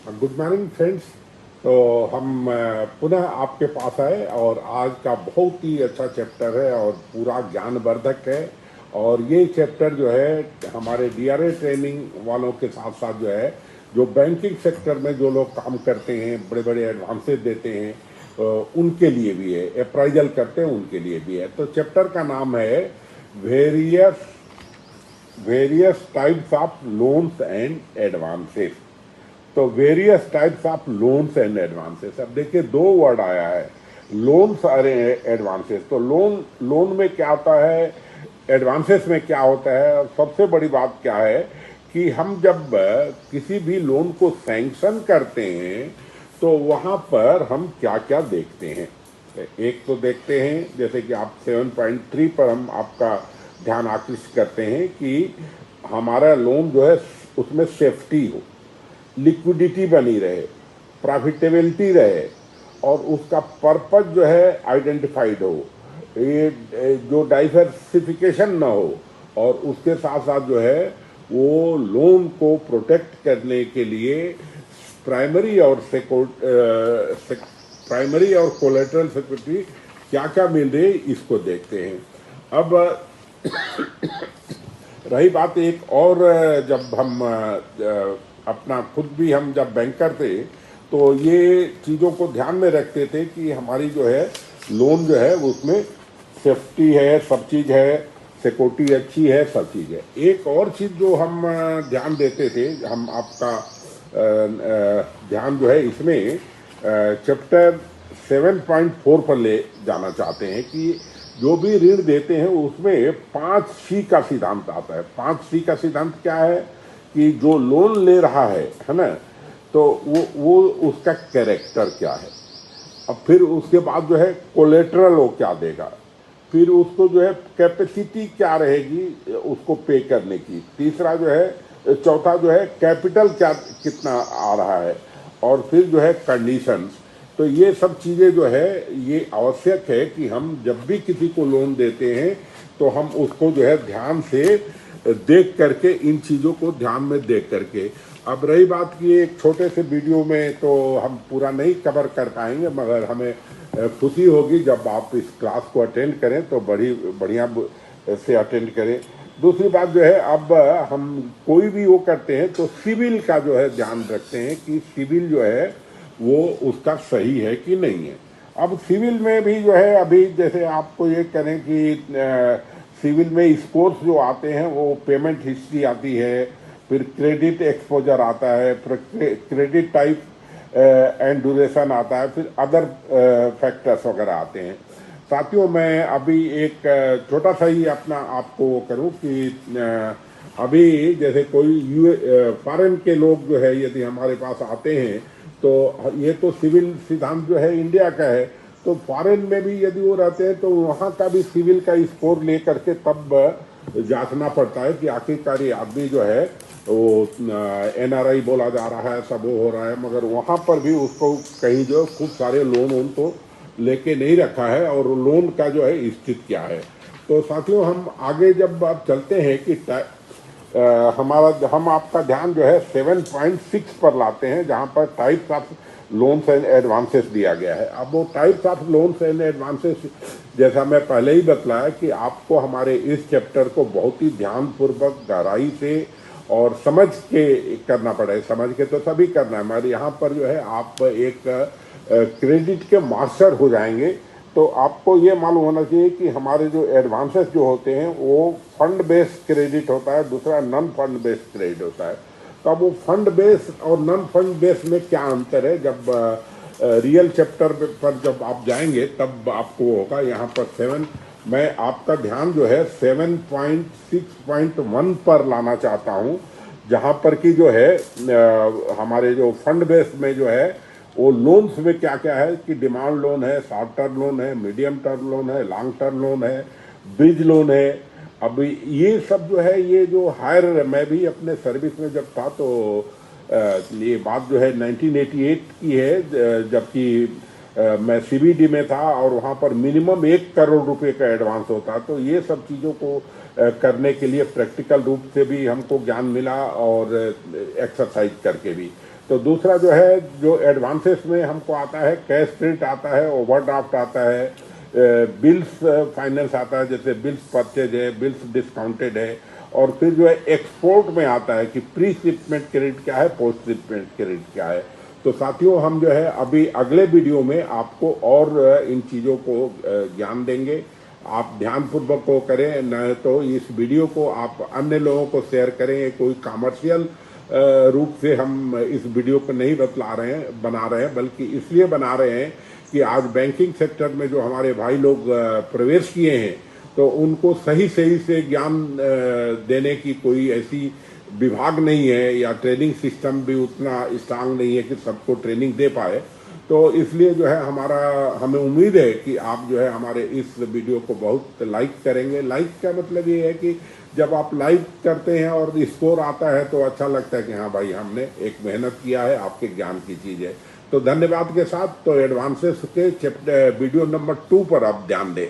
Good morning friends. तो हम पुनः आपके पास आए और आज का बहुत ही अच्छा चैप्टर है और पूरा ज्ञानवर्धक है। और ये चैप्टर जो है हमारे डीआरए ट्रेनिंग वालों के साथ साथ जो है जो बैंकिंग सेक्टर में जो लोग काम करते हैं, बड़े बड़े एडवांसेस देते हैं, उनके लिए भी है, अप्राइजल करते हैं उनके लिए भी है। तो चैप्टर का नाम है various various types of loans and advances. तो various types of loans and advances. अब देखिए दो वर्ड आया है, लोन्स और एडवांसेस। तो लोन लोन में क्या आता है, एडवांसेस में क्या होता है। और सबसे बड़ी बात क्या है कि हम जब किसी भी लोन को सैंक्शन करते हैं तो वहाँ पर हम क्या क्या देखते हैं। एक तो देखते हैं जैसे कि आप 7.3 पर हम आपका ध्यान आकृष्ट करते हैं कि हमारा लोन जो है उसमें सेफ्टी हो, लिक्विडिटी बनी रहे, प्रॉफिटेबिलिटी रहे और उसका पर्पज जो है आइडेंटिफाइड हो, ये जो डाइवर्सिफिकेशन ना हो। और उसके साथ साथ जो है वो लोन को प्रोटेक्ट करने के लिए प्राइमरी और प्राइमरी और कोलेटरल सिक्योरिटी क्या क्या मिल रही है, इसको देखते हैं। अब रही बात एक और, जब हम अपना खुद भी हम जब बैंकर थे तो ये चीज़ों को ध्यान में रखते थे कि हमारी जो है लोन जो है उसमें सेफ्टी है, सब चीज़ है, सिक्योरिटी अच्छी है, सब चीज़ है। एक और चीज़ जो हम ध्यान देते थे, हम आपका ध्यान जो है इसमें चैप्टर 7.4 पर ले जाना चाहते हैं कि जो भी ऋण देते हैं उसमें 5C का सिद्धांत आता है। 5C का सिद्धांत क्या है कि जो लोन ले रहा है ना, तो वो उसका कैरेक्टर क्या है। अब फिर उसके बाद जो है कोलेटरल वो क्या देगा, फिर उसको जो है कैपेसिटी क्या रहेगी उसको पे करने की, तीसरा जो है, चौथा जो है कैपिटल क्या कितना आ रहा है, और फिर जो है कंडीशंस। तो ये सब चीज़ें जो है ये आवश्यक है कि हम जब भी किसी को लोन देते हैं तो हम उसको जो है ध्यान से देख करके, इन चीज़ों को ध्यान में देख करके। अब रही बात की एक छोटे से वीडियो में तो हम पूरा नहीं कवर कर पाएंगे, मगर हमें खुशी होगी जब आप इस क्लास को अटेंड करें तो बड़ी बढ़िया से अटेंड करें। दूसरी बात जो है, अब हम कोई भी वो करते हैं तो सिविल का जो है ध्यान रखते हैं कि सिविल जो है वो उसका सही है कि नहीं है। अब सिविल में भी जो है, अभी जैसे आपको ये करें कि सिविल में स्कोर्स जो आते हैं वो पेमेंट हिस्ट्री आती है, फिर क्रेडिट एक्सपोजर आता है, फिर क्रेडिट टाइप एंड ड्यूरेशन आता है, फिर अदर फैक्टर्स वगैरह आते हैं। साथियों, मैं अभी एक छोटा सा ही अपना आपको वो करूं कि अभी जैसे कोई फॉरेन के लोग जो है यदि हमारे पास आते हैं तो ये तो सिविल सिद्धांत जो है इंडिया का है, तो फॉरेन में भी यदि वो रहते हैं तो वहाँ का भी सिविल का स्कोर ले करके तब जांचना पड़ता है कि आखिरकार ये आदमी जो है वो एनआरआई बोला जा रहा है, सब वो हो रहा है, मगर वहाँ पर भी उसको कहीं जो खूब सारे लोन वोन तो लेके नहीं रखा है और लोन का जो है स्थिति क्या है। तो साथियों, हम आगे जब आप चलते हैं कि हम आपका ध्यान जो है 7.6 पर लाते हैं, जहाँ पर types of loans and advances दिया गया है। अब वो types of loans and advances, जैसा मैं पहले ही बतलाया कि आपको हमारे इस चैप्टर को बहुत ही ध्यानपूर्वक गहराई से और समझ के करना पड़े। समझ के तो सभी करना है, मगर यहाँ पर जो है आप एक क्रेडिट के मास्टर हो जाएंगे। तो आपको ये मालूम होना चाहिए कि हमारे जो एडवांसेस जो होते हैं वो फंड बेस्ड क्रेडिट होता है, दूसरा नॉन फंड बेस्ड क्रेडिट होता है। तो अब वो फंड बेस्ड और नॉन फंड बेस्ड में क्या अंतर है, जब रियल चैप्टर पर जब आप जाएंगे तब आपको होगा। यहाँ पर मैं आपका ध्यान जो है 7.6.1 पर लाना चाहता हूँ, जहाँ पर कि जो है हमारे जो फंड बेस्ड में जो है वो लोन्स में क्या क्या है कि डिमांड लोन है, शॉर्ट टर्म लोन है, मीडियम टर्म लोन है, लॉन्ग टर्म लोन है, ब्रिज लोन है। अब ये सब जो है, ये जो हायर, मैं भी अपने सर्विस में जब था तो ये बात जो है 1988 की है, जबकि मैं सीबीडी में था और वहाँ पर मिनिमम 1 करोड़ रुपए का एडवांस होता। तो ये सब चीज़ों को करने के लिए प्रैक्टिकल रूप से भी हमको ज्ञान मिला और एक्सरसाइज करके भी। तो तो दूसरा जो है, जो एडवांसेस में हमको आता है, कैश क्रेडिट आता है, ओवरड्राफ्ट आता है, बिल्स फाइनेंस आता है, जैसे बिल्स परचेज है, बिल्स डिस्काउंटेड है, और फिर जो है एक्सपोर्ट में आता है कि प्री शिपमेंट क्रेडिट क्या है, पोस्ट शिपमेंट क्रेडिट क्या है। तो साथियों, हम जो है अभी अगले वीडियो में आपको और इन चीज़ों को ज्ञान देंगे। आप ध्यानपूर्वक को करें, न तो इस वीडियो को आप अन्य लोगों को शेयर करें। कोई कमर्शियल रूप से हम इस वीडियो को नहीं बना रहे हैं, बल्कि इसलिए बना रहे हैं कि आज बैंकिंग सेक्टर में जो हमारे भाई लोग प्रवेश किए हैं, तो उनको सही सही से ज्ञान देने की कोई ऐसी विभाग नहीं है, या ट्रेनिंग सिस्टम भी उतना स्ट्रांग नहीं है कि सबको ट्रेनिंग दे पाए। तो इसलिए जो है हमें उम्मीद है कि आप जो है हमारे इस वीडियो को बहुत लाइक करेंगे। लाइक का मतलब ये है कि जब आप लाइक करते हैं और स्कोर आता है तो अच्छा लगता है कि हाँ भाई, हमने एक मेहनत किया है, आपके ज्ञान की चीज़ है। तो धन्यवाद के साथ तो एडवांसेस के वीडियो नंबर 2 पर आप ध्यान दें।